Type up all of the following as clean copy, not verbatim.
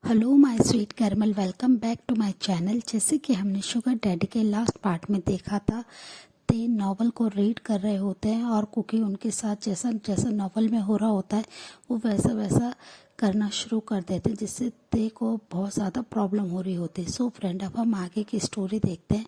Hello my sweet caramel, welcome back to my channel. जैसे कि हमने शुगर डैडी के लास्ट पार्ट में देखा था, ते नॉवल को रीड कर रहे होते हैं और कुकी उनके साथ जैसा जैसा नॉवल में हो रहा होता है वो वैसा वैसा करना शुरू कर देते हैं, जिससे ते को बहुत ज़्यादा प्रॉब्लम हो रही होती है। सो फ्रेंड, अब हम आगे की स्टोरी देखते हैं।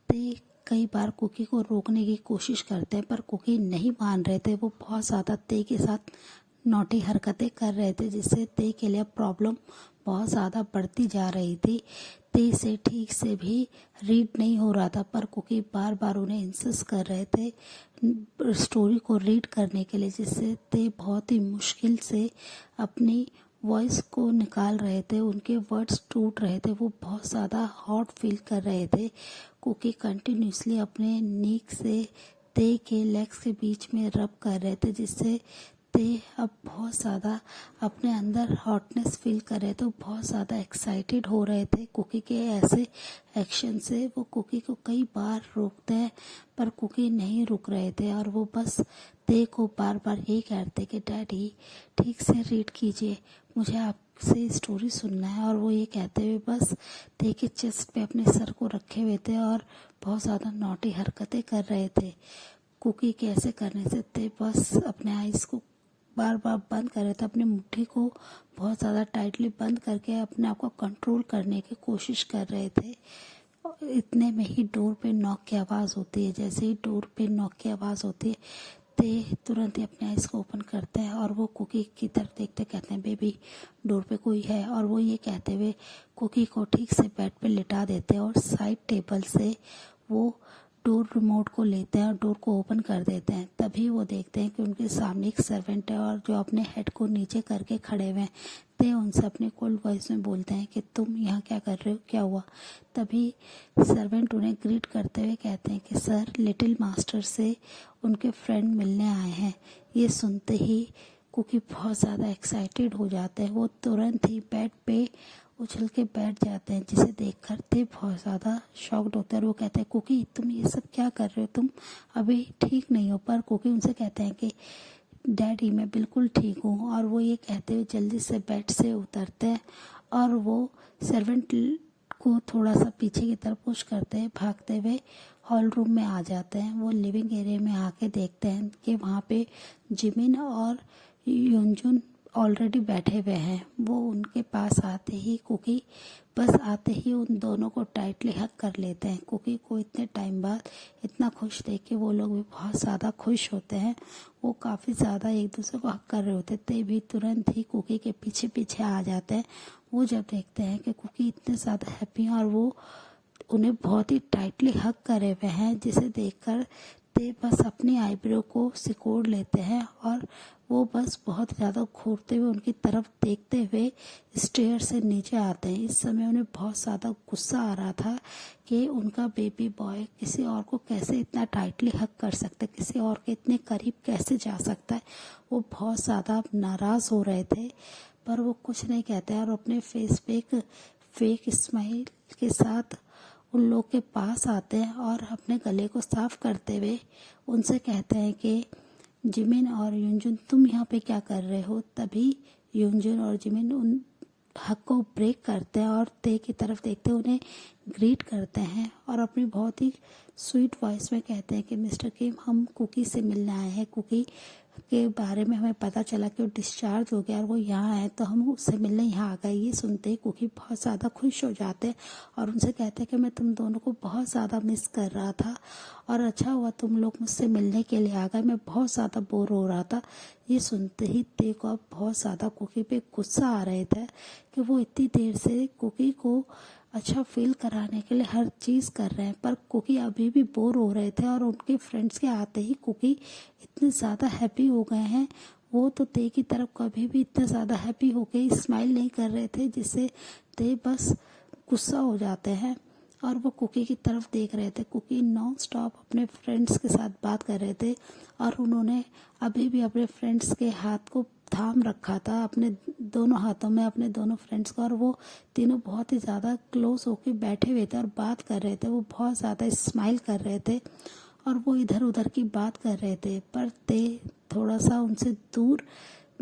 ते कई बार कुकी को रोकने की कोशिश करते हैं पर कुकी नहीं मान रहे थे। वो बहुत ज़्यादा ते के साथ नौटी हरकतें कर रहे थे, जिससे ते के लिए प्रॉब्लम बहुत ज़्यादा बढ़ती जा रही थी। ते से ठीक से भी रीड नहीं हो रहा था, पर कुकी बार बार उन्हें इंसिस्ट कर रहे थे स्टोरी को रीड करने के लिए, जिससे ते बहुत ही मुश्किल से अपनी वॉइस को निकाल रहे थे। उनके वर्ड्स टूट रहे थे, वो बहुत ज़्यादा हॉट फील कर रहे थे। कुकी कंटिन्यूसली अपने नीक से ते के लेग्स के बीच में रब कर रहे थे, जिससे ते अब बहुत ज़्यादा अपने अंदर हॉटनेस फील कर रहे थे। वो बहुत ज़्यादा एक्साइटेड हो रहे थे कुकी के ऐसे एक्शन से। वो कुकी को कई बार रोकते हैं पर कुकी नहीं रुक रहे थे, और वो बस ते को बार बार यही कहते कि डैडी ठीक से रीड कीजिए, मुझे आपसे स्टोरी सुनना है। और वो ये कहते हुए बस ते के चेस्ट पे अपने सर को रखे हुए थे और बहुत ज़्यादा नॉटी हरकतें कर रहे थे। कुकी के ऐसे करने से ते बस अपने आइज़ को बार बार बंद कर रहे थे, अपनी मुट्ठी को बहुत ज़्यादा टाइटली बंद करके अपने आप को कंट्रोल करने की कोशिश कर रहे थे। इतने में ही डोर पे नॉक की आवाज़ होती है। जैसे ही डोर पे नॉक की आवाज़ होती है, ते तुरंत ही अपने आइज़ को ओपन करते हैं और वो कुकी की तरफ देखते कहते हैं, बेबी डोर पे कोई है। और वो ये कहते हुए कुकी को ठीक से बेड पे लिटा देते हैं और साइड टेबल से वो डोर रिमोट को लेते हैं और डोर को ओपन कर देते हैं। तभी वो देखते हैं कि उनके सामने एक सर्वेंट है और जो अपने हेड को नीचे करके खड़े हुए हैं। ते उनसे अपने कोल्ड वॉइस में बोलते हैं कि तुम यहाँ क्या कर रहे हो, क्या हुआ। तभी सर्वेंट उन्हें ग्रीट करते हुए कहते हैं कि सर, लिटिल मास्टर से उनके फ्रेंड मिलने आए हैं। ये सुनते ही कुकी बहुत ज़्यादा एक्साइटेड हो जाते हैं। वो तुरंत ही बेड पे उछल के बैठ जाते हैं, जिसे देखकर ते बहुत ज़्यादा शॉक्ड होते हैं। और वो कहते हैं, कुकी तुम ये सब क्या कर रहे हो, तुम अभी ठीक नहीं हो। पर कुकी उनसे कहते हैं कि डैडी मैं बिल्कुल ठीक हूँ। और वो ये कहते हुए जल्दी से बेड से उतरते हैं और वो सर्वेंट को थोड़ा सा पीछे की तरफ पुश करते हैं, भागते हुए हॉल रूम में आ जाते हैं। वो लिविंग एरिया में आके देखते हैं कि वहाँ पे जिमिन और युनजुन ऑलरेडी बैठे हुए हैं। वो उनके पास आते ही कुकी बस आते ही उन दोनों को टाइटली हक कर लेते हैं। कुकी को इतने टाइम बाद इतना खुश देख के वो लोग भी बहुत ज़्यादा खुश होते हैं। वो काफ़ी ज़्यादा एक दूसरे को हक कर रहे होते ते भी तुरंत ही कुकी के पीछे पीछे आ जाते हैं। वो जब देखते हैं कि कुकी इतने ज़्यादा हैप्पी हैं और वो उन्हें बहुत ही टाइटली हक करे हुए हैं, जिसे देखकर ते बस अपनी आईब्रो को सिकोड़ लेते हैं और वो बस बहुत ज़्यादा घूरते हुए उनकी तरफ देखते हुए स्टेयर से नीचे आते हैं। इस समय उन्हें बहुत ज़्यादा गुस्सा आ रहा था कि उनका बेबी बॉय किसी और को कैसे इतना टाइटली हक कर सकता है, किसी और के इतने करीब कैसे जा सकता है। वो बहुत ज़्यादा नाराज़ हो रहे थे, पर वो कुछ नहीं कहते और अपने फेस पे एक फेक स्माइल के साथ उन लोग के पास आते हैं और अपने गले को साफ करते हुए उनसे कहते हैं कि जिमिन और युनजुन तुम यहाँ पे क्या कर रहे हो। तभी युनजुन और जिमिन उन हक को ब्रेक करते हैं और ते की तरफ देखते हुए उन्हें ग्रीट करते हैं और अपनी बहुत ही स्वीट वॉइस में कहते हैं कि मिस्टर किम, हम कुकी से मिलने आए हैं। कुकी के बारे में हमें पता चला कि वो डिस्चार्ज हो गया और वो यहाँ है, तो हम उससे मिलने यहाँ आ गए। ये सुनते ही कुकी बहुत ज़्यादा खुश हो जाते हैं और उनसे कहते हैं कि मैं तुम दोनों को बहुत ज़्यादा मिस कर रहा था और अच्छा हुआ तुम लोग मुझसे मिलने के लिए आ गए, मैं बहुत ज़्यादा बोर हो रहा था। ये सुनते ही ते को अब बहुत ज़्यादा कुकी पे गुस्सा आ रहे थे कि वो इतनी देर से कुकी को अच्छा फील कराने के लिए हर चीज़ कर रहे हैं, पर कुकी अभी भी बोर हो रहे थे। और उनके फ्रेंड्स के आते ही कुकी इतने ज़्यादा हैप्पी हो गए हैं। वो तो ते की तरफ कभी भी इतना ज़्यादा हैप्पी होके स्माइल नहीं कर रहे थे, जिससे ते बस गुस्सा हो जाते हैं और वो कुकी की तरफ देख रहे थे। कुकी नॉन स्टॉप अपने फ्रेंड्स के साथ बात कर रहे थे और उन्होंने अभी भी अपने फ्रेंड्स के हाथ को थाम रखा था अपने दोनों हाथों में, अपने दोनों फ्रेंड्स का। और वो तीनों बहुत ही ज़्यादा क्लोज होके बैठे हुए थे और बात कर रहे थे। वो बहुत ज़्यादा स्माइल कर रहे थे और वो इधर उधर की बात कर रहे थे, पर ते थोड़ा सा उनसे दूर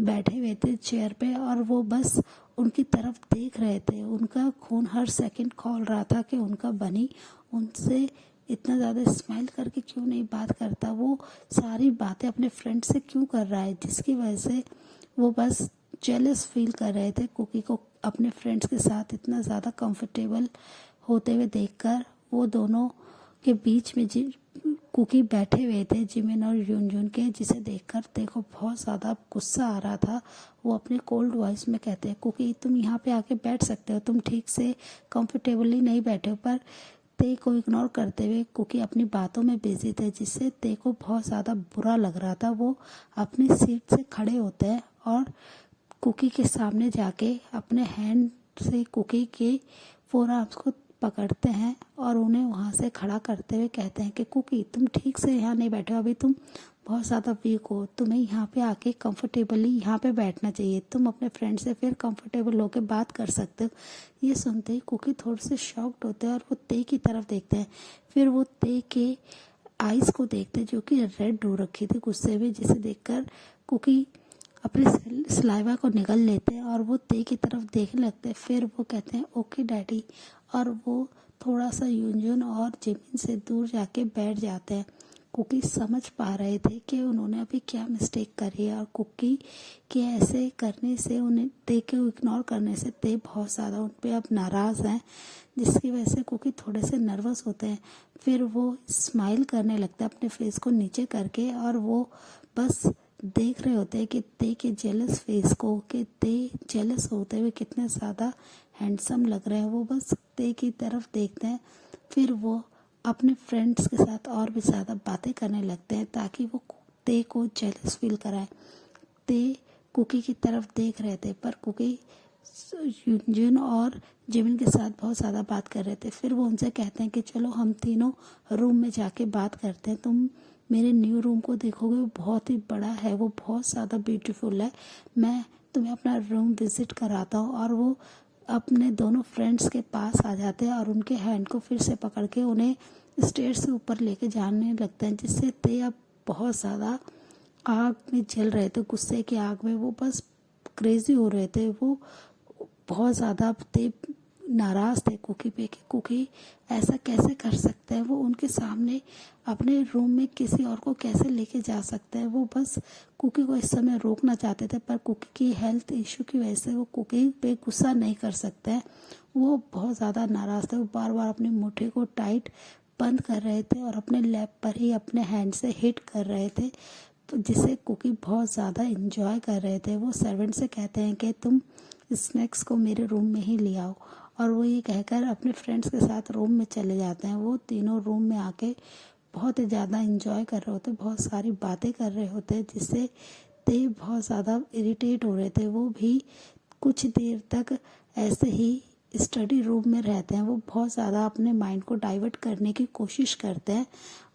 बैठे हुए थे चेयर पे और वो बस उनकी तरफ देख रहे थे। उनका खून हर सेकंड खौल रहा था कि उनका बनी उनसे इतना ज़्यादा स्माइल करके क्यों नहीं बात करता, वो सारी बातें अपने फ्रेंड से क्यों कर रहा है, जिसकी वजह से वो बस जेलस फील कर रहे थे कुकी को अपने फ्रेंड्स के साथ इतना ज़्यादा कंफर्टेबल होते हुए देखकर। वो दोनों के बीच में कुकी बैठे हुए थे जिमिन और यूनजून के, जिसे देखकर देखो बहुत ज़्यादा गुस्सा आ रहा था। वो अपने कोल्ड वॉइस में कहते हैं, कुकी तुम यहाँ पे आके बैठ सकते हो, तुम ठीक से कंफर्टेबली नहीं बैठे हो। पर ते को इग्नोर करते हुए कुकी अपनी बातों में बिजी थे, जिससे ते को बहुत ज़्यादा बुरा लग रहा था। वो अपनी सीट से खड़े होते हैं और कुकी के सामने जाके अपने हैंड से कुकी के फोर आर्म्स को पकड़ते हैं और उन्हें वहाँ से खड़ा करते हुए कहते हैं कि कुकी तुम ठीक से यहाँ नहीं बैठे हो, अभी तुम बहुत ज़्यादा वीक हो, तुम्हें यहाँ पे आके कंफर्टेबली यहाँ पे बैठना चाहिए, तुम अपने फ्रेंड से फिर कंफर्टेबल होकर बात कर सकते हो। ये सुनते ही कुकी थोड़े से शॉक्ड होते हैं और वो ते की तरफ देखते हैं। फिर वो ते के आइज़ को देखते हैं जो कि रेड हो रखी थी गुस्से में, जिसे देखकर कुकी अपने सलाइवा को निगल लेते हैं और वो ते की तरफ देखने लगते हैं। फिर वो कहते हैं ओके डैडी, और वो थोड़ा सा यूनजून और जिमिन से दूर जाके बैठ जाते हैं। कुकी समझ पा रहे थे कि उन्होंने अभी क्या मिस्टेक करी है और कुकी के ऐसे करने से, उन्हें ते को इग्नोर करने से ते बहुत ज़्यादा उन पर अब नाराज़ हैं, जिसकी वजह से कुकी थोड़े से नर्वस होते हैं। फिर वो स्माइल करने लगता है अपने फेस को नीचे करके और वो बस देख रहे होते हैं कि ते के जेलस फेस को, कि ते जेलस होते हुए कितने ज़्यादा हैंडसम लग रहे हैं। वो बस ते की तरफ देखते हैं। फिर वो अपने फ्रेंड्स के साथ और भी ज़्यादा बातें करने लगते हैं ताकि वो ते को जेलस फील कराए। ते कुकी की तरफ देख रहे थे पर कुकी यूनजून और जिमिन के साथ बहुत ज़्यादा बात कर रहे थे। फिर वो उनसे कहते हैं कि चलो हम तीनों रूम में जाके बात करते हैं, तुम मेरे न्यू रूम को देखोगे, वो बहुत ही बड़ा है, वो बहुत ज़्यादा ब्यूटीफुल है, मैं तुम्हें अपना रूम विज़िट कराता हूँ। और वो अपने दोनों फ्रेंड्स के पास आ जाते हैं और उनके हैंड को फिर से पकड़ के उन्हें स्टेयर से ऊपर लेके जाने लगते हैं, जिससे ते अब बहुत ज़्यादा आग में जल रहे थे, गुस्से की आग में वो बस क्रेजी हो रहे थे। वो बहुत ज़्यादा ते नाराज़ थे कुकी पे कि कुकी ऐसा कैसे कर सकते हैं, वो उनके सामने अपने रूम में किसी और को कैसे लेके जा सकते हैं। वो बस कुकी को इस समय रोकना चाहते थे पर कुकी की हेल्थ इशू की वजह से वो कुकी पे गुस्सा नहीं कर सकते हैं। वो बहुत ज़्यादा नाराज़ थे, वो बार बार अपनी मुट्ठी को टाइट बंद कर रहे थे और अपने लैब पर ही अपने हैंड से हिट कर रहे थे, जिसे कुकी बहुत ज़्यादा इंजॉय कर रहे थे। वो सर्वेंट से कहते हैं कि तुम स्नैक्स को मेरे रूम में ही ले आओ, और वो ये कहकर अपने फ्रेंड्स के साथ रूम में चले जाते हैं। वो तीनों रूम में आके बहुत ही ज़्यादा इंजॉय कर रहे होते, बहुत सारी बातें कर रहे होते, जिससे ते बहुत ज़्यादा इरिटेट हो रहे थे। वो भी कुछ देर तक ऐसे ही स्टडी रूम में रहते हैं। वो बहुत ज़्यादा अपने माइंड को डाइवर्ट करने की कोशिश करते हैं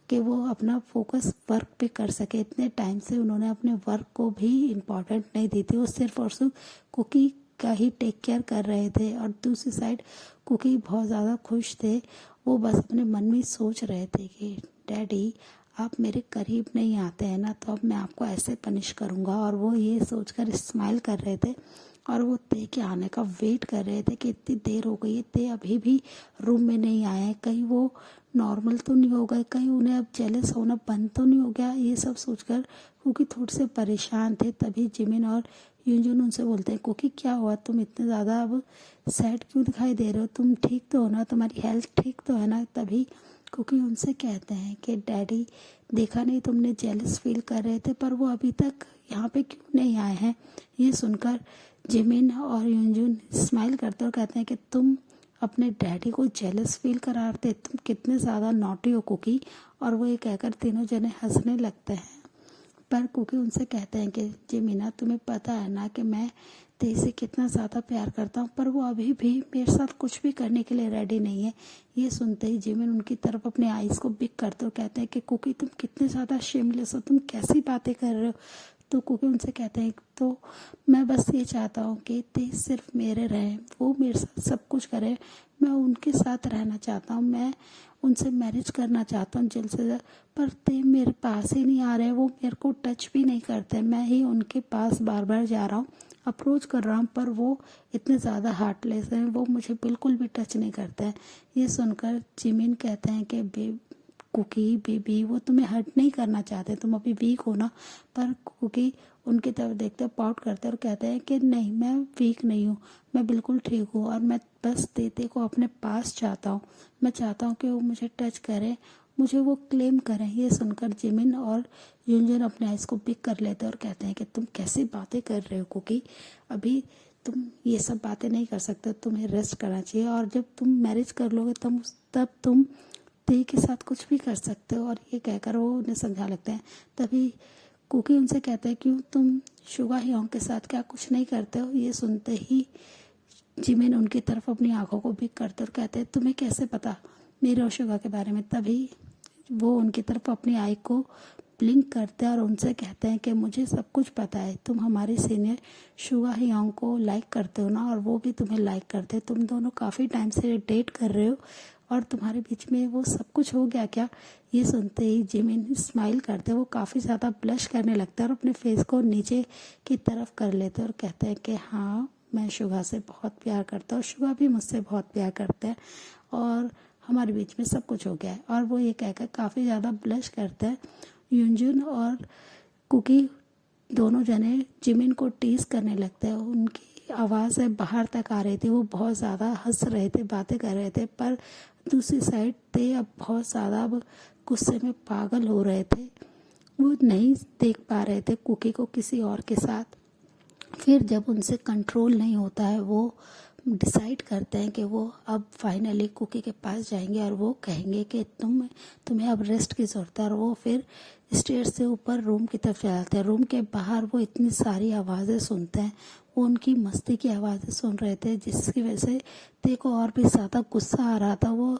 कि वो अपना फोकस वर्क पे कर सके। इतने टाइम से उन्होंने अपने वर्क को भी इम्पोर्टेंट नहीं दी थी, वो सिर्फ और सिर्फ कुकी का ही टेक केयर कर रहे थे। और दूसरी साइड कुकी बहुत ज़्यादा खुश थे, वो बस अपने मन में सोच रहे थे कि डैडी आप मेरे करीब नहीं आते हैं ना, तो अब मैं आपको ऐसे पनिश करूँगा। और वो ये सोचकर स्माइल कर रहे थे और वो ते के आने का वेट कर रहे थे कि इतनी देर हो गई है, ते अभी भी रूम में नहीं आए हैं, कहीं वो नॉर्मल तो नहीं हो गए, कहीं उन्हें अब जेलस होना बंद तो नहीं हो गया। ये सब सोचकर क्योंकि थोड़े से परेशान थे। तभी जिमिन और यूनजून उनसे बोलते हैं कुकी क्या हुआ, तुम इतने ज़्यादा अब सैड क्यों दिखाई दे रहे हो, तुम ठीक तो हो ना, तुम्हारी हेल्थ ठीक तो है ना। तभी कुकी उनसे कहते हैं कि डैडी देखा नहीं तुमने जेलस फील कर रहे थे, पर वो अभी तक यहाँ पे क्यों नहीं आए हैं। ये सुनकर जिमिन और यूनजून स्माइल करते और कहते हैं कि तुम अपने डैडी को जेलस फील करा रहे थे, तुम कितने ज़्यादा नॉटी हो कुकी। और वो ये कहकर तीनों जने हंसने लगते हैं। पर कुकी उनसे कहते हैं कि जिमिना तुम्हें पता है ना कि मैं तेज से कितना ज़्यादा प्यार करता हूँ, पर वो अभी भी मेरे साथ कुछ भी करने के लिए रेडी नहीं है। ये सुनते ही जिमिन उनकी तरफ अपने आइज़ को बिग करते और कहते हैं कि कुकी तुम कितने ज़्यादा शेमलेस हो, तुम कैसी बातें कर रहे हो, तो कुकी उनसे कहते हैं तो मैं बस ये चाहता हूँ कि ते सिर्फ मेरे रहें, वो मेरे साथ सब कुछ करें, मैं उनके साथ रहना चाहता हूँ, मैं उनसे मैरिज करना चाहता हूँ जल्द से जल्द, पर ते मेरे पास ही नहीं आ रहे, वो मेरे को टच भी नहीं करते, मैं ही उनके पास बार बार जा रहा हूँ, अप्रोच कर रहा हूँ, पर वो इतने ज़्यादा हार्टलेस हैं, वो मुझे बिल्कुल भी टच नहीं करते हैं। ये सुनकर जिमिन कहते हैं कि कुकी बेबी, वो तुम्हें हर्ट नहीं करना चाहते, तुम अभी वीक हो ना। पर कुकी उनकी तरफ देखते पाउट करते और कहते हैं कि नहीं, मैं वीक नहीं हूँ, मैं बिल्कुल ठीक हूँ और मैं बस तेते को अपने पास चाहता हूँ, मैं चाहता हूँ कि वो मुझे टच करे, मुझे वो क्लेम करें। ये सुनकर जिमिन और युनजुन अपने आइज को पिक कर लेते हैं और कहते हैं कि तुम कैसी बातें कर रहे हो कुकी, अभी तुम ये सब बातें नहीं कर सकते, तुम्हें रेस्ट करना चाहिए, और जब तुम मैरिज कर लोगे तब तुम ते के साथ कुछ भी कर सकते हो। और ये कहकर वो उन्हें समझा लगते हैं। तभी कुकी उनसे कहते हैं क्यों तुम शुगा ह्योंग के साथ क्या कुछ नहीं करते हो। ये सुनते ही जिमिन उनकी तरफ अपनी आंखों को बिक करते और कहते हैं तुम्हें कैसे पता मेरे और शुगा के बारे में। तभी वो उनकी तरफ अपनी आई को ब्लिंक करते हैं और उनसे कहते हैं कि मुझे सब कुछ पता है, तुम हमारी सीनियर शुगा ह्योंग को लाइक करते हो ना, और वो भी तुम्हें लाइक करते हैं, तुम दोनों काफ़ी टाइम से डेट कर रहे हो और तुम्हारे बीच में वो सब कुछ हो गया क्या। ये सुनते ही जिमिन स्माइल करते, वो काफ़ी ज़्यादा ब्लश करने लगता है और अपने फेस को नीचे की तरफ कर लेते हैं और कहते हैं कि हाँ, मैं शुगा से बहुत प्यार करता हूँ, शुगा भी मुझसे बहुत प्यार करता है और हमारे बीच में सब कुछ हो गया है। और वो ये कहकर काफ़ी ज़्यादा ब्लश करते हैं। युनजुन और कुकी दोनों जने जिमिन को टीज करने लगते हैं, उनकी आवाज़ बाहर तक आ रही थी, वो बहुत ज़्यादा हंस रहे थे, बातें कर रहे थे, पर दूसरी साइड ते अब बहुत ज़्यादा अब गुस्से में पागल हो रहे थे, वो नहीं देख पा रहे थे कुकी को किसी और के साथ। फिर जब उनसे कंट्रोल नहीं होता है, वो डिसाइड करते हैं कि वो अब फाइनली कुकी के पास जाएंगे और वो कहेंगे कि तुम्हें अब रेस्ट की ज़रूरत है। और वो फिर स्टेयर से ऊपर रूम की तरफ जाते हैं। रूम के बाहर वो इतनी सारी आवाज़ें सुनते हैं, वो उनकी मस्ती की आवाज़ें सुन रहे थे, जिसकी वजह से ते को और भी ज़्यादा गुस्सा आ रहा था। वो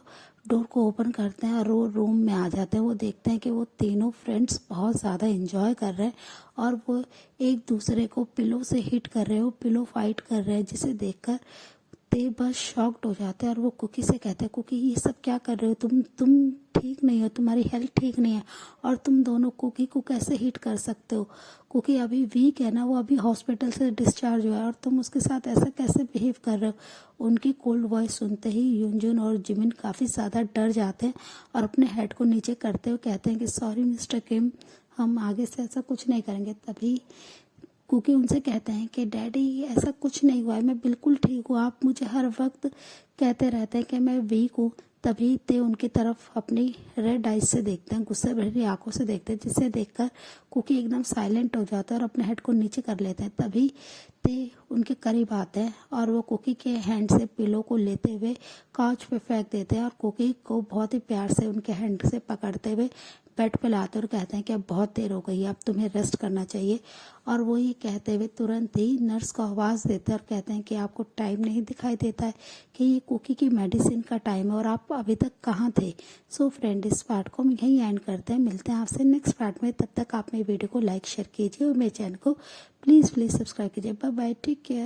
डोर को ओपन करते हैं और वो रूम में आ जाते हैं। वो देखते हैं कि वो तीनों फ्रेंड्स बहुत ज़्यादा एंजॉय कर रहे हैं और वो एक दूसरे को पिलो से हिट कर रहे हो, पिलो फाइट कर रहे हैं, जिसे देखकर ते बस शॉक्ड हो जाते हैं। और वो कुकी से कहते हैं कुकी ये सब क्या कर रहे हो, तुम ठीक नहीं हो, तुम्हारी हेल्थ ठीक नहीं है और तुम दोनों कुकी को कैसे हिट कर सकते हो। कुकी अभी वीक है ना, वो अभी हॉस्पिटल से डिस्चार्ज हुआ है और तुम उसके साथ ऐसा कैसे बिहेव कर रहे हो। उनकी कोल्ड वॉइस सुनते ही युनजुन और जिमिन काफ़ी ज़्यादा डर जाते हैं और अपने हेड को नीचे करते हुए कहते हैं कि सॉरी मिस्टर किम, हम आगे से ऐसा कुछ नहीं करेंगे। तभी कुकी उनसे कहते हैं कि डैडी ऐसा कुछ नहीं हुआ है, मैं बिल्कुल ठीक हूँ, आप मुझे हर वक्त कहते रहते हैं कि मैं वीक हूँ। तभी ते उनकी तरफ अपनी रेड आइज से देखते हैं, गुस्से भरी आंखों से देखते हैं, जिसे देखकर कुकी एकदम साइलेंट हो जाता है और अपने हेड को नीचे कर लेते हैं। तभी ते उनके करीब आते हैं और वो कुकी के हैंड से पिलो को लेते हुए काउच पे फेंक देते हैं और कुकी को बहुत ही प्यार से उनके हैंड से पकड़ते हुए बेड पे लाते और कहते हैं कि अब बहुत देर हो गई है, अब तुम्हें रेस्ट करना चाहिए। और वो ये कहते हुए तुरंत ही नर्स को आवाज़ देते हैं और कहते हैं कि आपको टाइम नहीं दिखाई देता है कि ये कुकी की मेडिसिन का टाइम है और आप अभी तक कहाँ थे। सो फ्रेंड, इस पार्ट को हम यहीं एंड करते हैं, मिलते हैं आपसे नेक्स्ट पार्ट में। तब तक आप मेरी वीडियो को लाइक शेयर कीजिए और मेरे चैनल को प्लीज़ सब्सक्राइब कीजिए। Bye bye, take care.